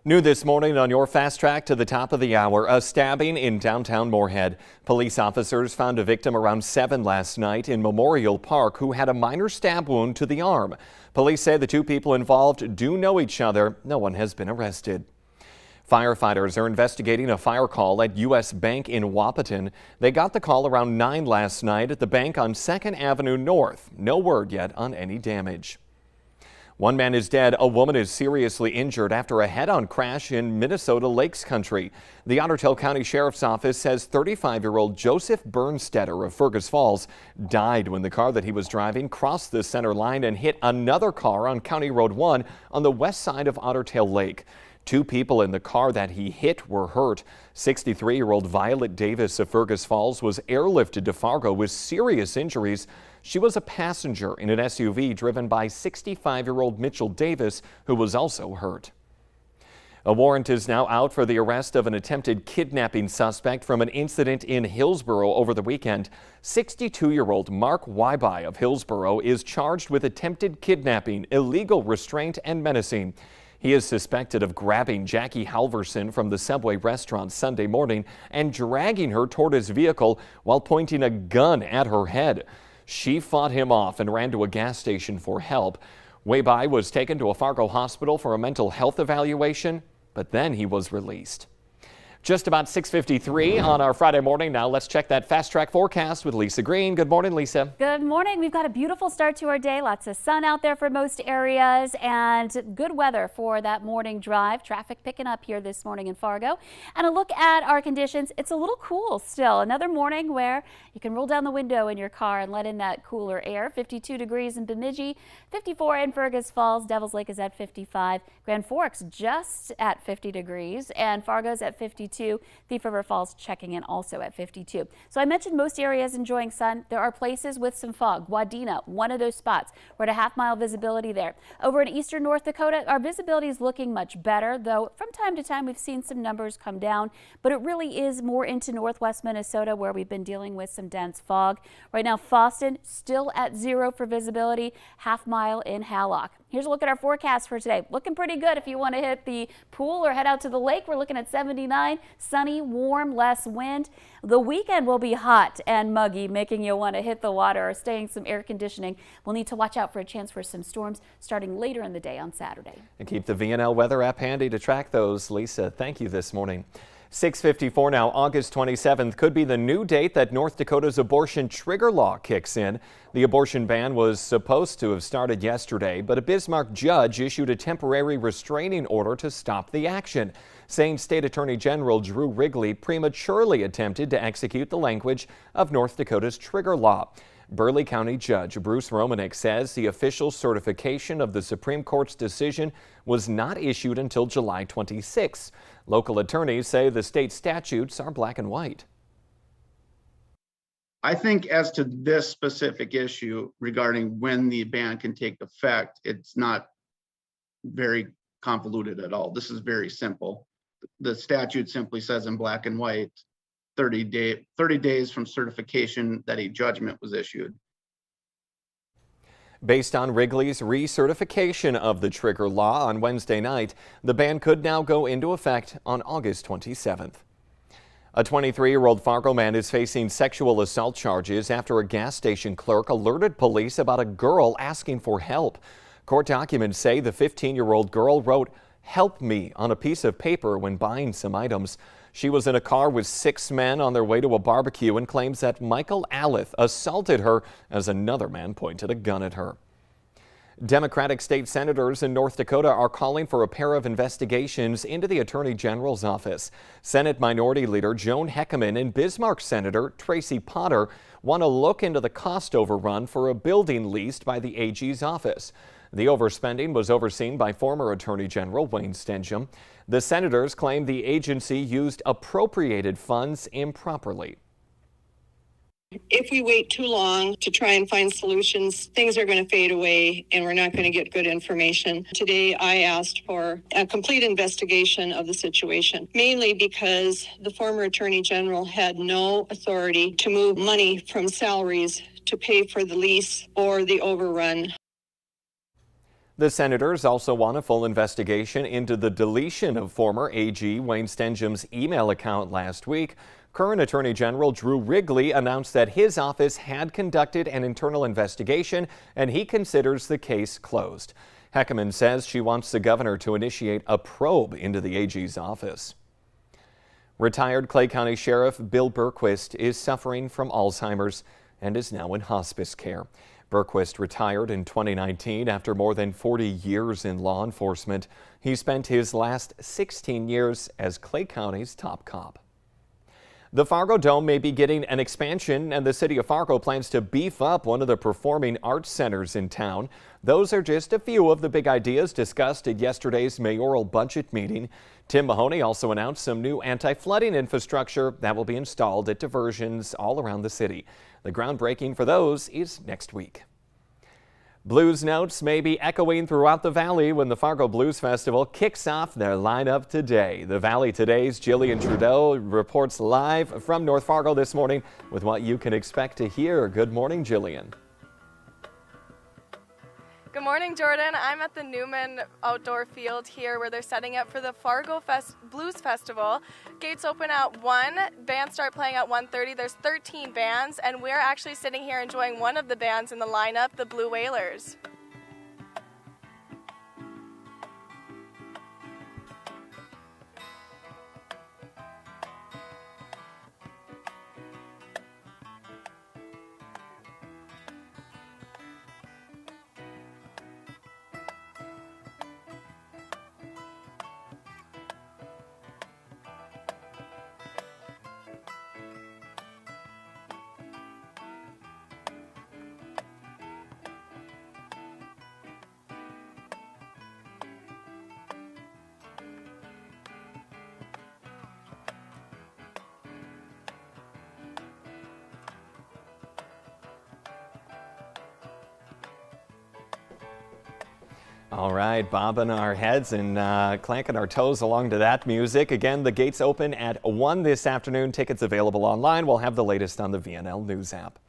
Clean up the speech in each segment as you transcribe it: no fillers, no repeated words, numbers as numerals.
New this morning on your fast track to the top of the hour, a stabbing in downtown Moorhead. Police officers found a victim around 7 last night in Memorial Park who had a minor stab wound to the arm. Police say the two people involved do know each other. No one has been arrested. Firefighters are investigating a fire call at U.S. Bank in Wahpeton. They got the call around 9 last night at the bank on 2nd Avenue North. No word yet on any damage. One man is dead. A woman is seriously injured after a head-on crash in Minnesota Lakes Country. The Untitled County Sheriff's Office says 35-year-old Joseph Bernstetter of Fergus Falls died when the car that he was driving crossed the center line and hit another car on County Road 1 on the west side of Ottertail Lake. Two people in the car that he hit were hurt. 63-year-old Violet Davis of Fergus Falls was airlifted to Fargo with serious injuries. She was a passenger in an SUV driven by 65-year-old Mitchell Davis, who was also hurt. A warrant is now out for the arrest of an attempted kidnapping suspect from an incident in Hillsborough over the weekend. 62-year-old Mark Wyby of Hillsborough is charged with attempted kidnapping, illegal restraint, and menacing. He is suspected of grabbing Jackie Halverson from the Subway restaurant Sunday morning and dragging her toward his vehicle while pointing a gun at her head. She fought him off and ran to a gas station for help. Wyby was taken to a Fargo hospital for a mental health evaluation, but then he was released. Just about 6:53 on our Friday morning. Now let's check that fast track forecast with Lisa Green. Good morning, Lisa. Good morning. We've got a beautiful start to our day. Lots of sun out there for most areas and good weather for that morning drive. Traffic picking up here this morning in Fargo. And a look at our conditions. It's a little cool still. Another morning where you can roll down the window in your car and let in that cooler air. 52 degrees in Bemidji, 54 in Fergus Falls. Devil's Lake is at 55. Grand Forks just at 50 degrees and Fargo's at 52. Thief River Falls checking in also at 52. So I mentioned most areas enjoying sun. There are places with some fog. Wadena, one of those spots. We're at a half-mile visibility there. Over in eastern North Dakota, our visibility is looking much better, though from time to time we've seen some numbers come down, but it really is more into northwest Minnesota where we've been dealing with some dense fog. Right now, Fosston still at 0 for visibility, half-mile in Hallock. Here's a look at our forecast for today. Looking pretty good if you want to hit the pool or head out to the lake. We're looking at 79, sunny, warm, less wind. The weekend will be hot and muggy, making you want to hit the water or stay in some air conditioning. We'll need to watch out for a chance for some storms starting later in the day on Saturday. And keep the VNL weather app handy to track those. Lisa, thank you this morning. 6:54 now. August 27th could be the new date that North Dakota's abortion trigger law kicks in. The abortion ban was supposed to have started yesterday, but a Bismarck judge issued a temporary restraining order to stop the action, saying State Attorney General Drew Wrigley prematurely attempted to execute the language of North Dakota's trigger law. Burleigh County Judge Bruce Romanek says the official certification of the Supreme Court's decision was not issued until July 26. Local attorneys say the state statutes are black and white. I think as to this specific issue regarding when the ban can take effect, it's not very convoluted at all. This is very simple. The statute simply says in black and white, 30 days from certification that a judgment was issued. Based on Wrigley's recertification of the trigger law on Wednesday night, the ban could now go into effect on August 27th. A 23-year-old Fargo man is facing sexual assault charges after a gas station clerk alerted police about a girl asking for help. Court documents say the 15-year-old girl wrote, "Help me," on a piece of paper when buying some items. She was in a car with 6 men on their way to a barbecue and claims that Michael Allith assaulted her as another man pointed a gun at her. Democratic state senators in North Dakota are calling for a pair of investigations into the Attorney General's office. Senate Minority Leader Joan Heckeman and Bismarck Senator Tracy Potter want to look into the cost overrun for a building leased by the AG's office. The overspending was overseen by former Attorney General Wayne Stensham. The senators claim the agency used appropriated funds improperly. If we wait too long to try and find solutions, things are going to fade away and we're not going to get good information. Today, I asked for a complete investigation of the situation, mainly because the former Attorney General had no authority to move money from salaries to pay for the lease or the overrun. The senators also want a full investigation into the deletion of former AG Wayne Stenjum's email account last week. Current Attorney General Drew Wrigley announced that his office had conducted an internal investigation and he considers the case closed. Heckman says she wants the governor to initiate a probe into the AG's office. Retired Clay County Sheriff Bill Berquist is suffering from Alzheimer's and is now in hospice care. Berquist retired in 2019 after more than 40 years in law enforcement. He spent his last 16 years as Clay County's top cop. The Fargo Dome may be getting an expansion, and the city of Fargo plans to beef up one of the performing arts centers in town. Those are just a few of the big ideas discussed at yesterday's mayoral budget meeting. Tim Mahoney also announced some new anti-flooding infrastructure that will be installed at diversions all around the city. The groundbreaking for those is next week. Blues notes may be echoing throughout the Valley when the Fargo Blues Festival kicks off their lineup today. The Valley Today's Jillian Trudeau reports live from North Fargo this morning with what you can expect to hear. Good morning, Jillian. Good morning, Jordan. I'm at the Newman Outdoor Field here where they're setting up for the Fargo Blues Festival. Gates open at 1, bands start playing at 1:30. There's 13 bands, and we're actually sitting here enjoying one of the bands in the lineup, the Blue Whalers. All right, bobbing our heads and clanking our toes along to that music. Again, the gates open at 1 this afternoon. Tickets available online. We'll have the latest on the VNL News app.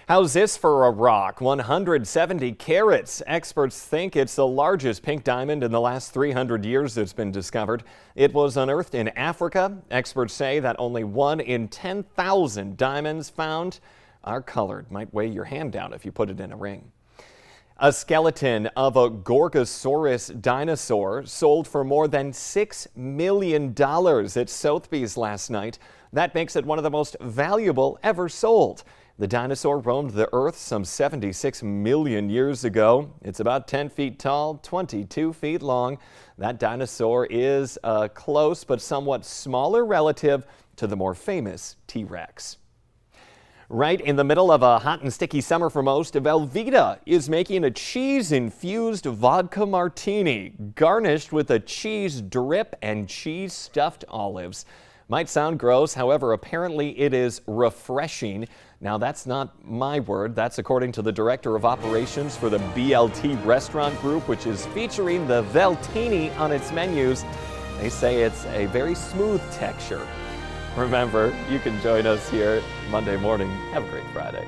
How's this for a rock? 170 carats. Experts think it's the largest pink diamond in the last 300 years that's been discovered. It was unearthed in Africa. Experts say that only 1 in 10,000 diamonds found are colored. Might weigh your hand down if you put it in a ring. A skeleton of a Gorgosaurus dinosaur sold for more than $6 million at Sotheby's last night. That makes it one of the most valuable ever sold. The dinosaur roamed the earth some 76 million years ago. It's about 10 feet tall, 22 feet long. That dinosaur is a close but somewhat smaller relative to the more famous T-Rex. Right in the middle of a hot and sticky summer for most, Velveeta is making a cheese-infused vodka martini, garnished with a cheese drip and cheese-stuffed olives. Might sound gross, however, apparently it is refreshing. Now, that's not my word. That's according to the director of operations for the BLT restaurant group, which is featuring the Veltini on its menus. They say it's a very smooth texture. Remember, you can join us here Monday morning. Have a great Friday.